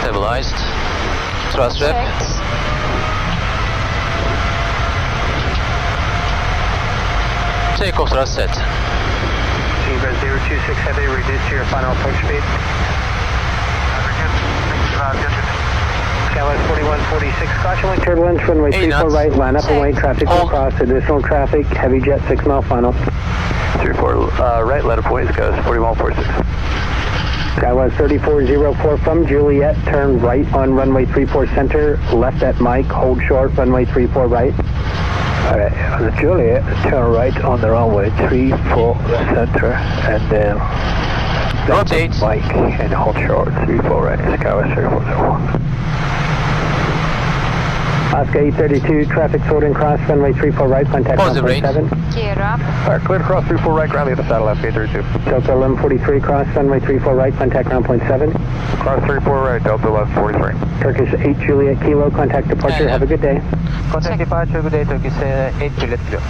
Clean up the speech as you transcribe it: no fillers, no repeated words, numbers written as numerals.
Stabilized. Thrust rep. Checked. Takeoff thrust set. Zebra 026 Heavy, reduce to your final approach speed. Skyline 4146, caution with turbulence, runway 34 right, line up and wait, traffic will cross, additional traffic, heavy jet 6 mile final. 34 right, let up ways, goes 4146. Skyline 3404 from Juliet, turn right on runway 34 center, left at Mike, hold short, runway 34 right. Alright, on the Juliet, turn right on the runway 34 center, and then Rotate. Mike, and hold short, 34 right, Skywest 3401. Oscar 832, traffic sorting cross, runway 34 right, contact Positive rate. 1.7. Gear up. Alright, clear to cross 34 right, ground the other satellite, P32. Delta 1143, cross, runway 34 right, contact ground point 7. Cross 34 right, Delta 1143. Turkish 8 Juliet Kilo, contact departure, have a good day. Contact departure, good day, Turkish 8 Juliet Kilo.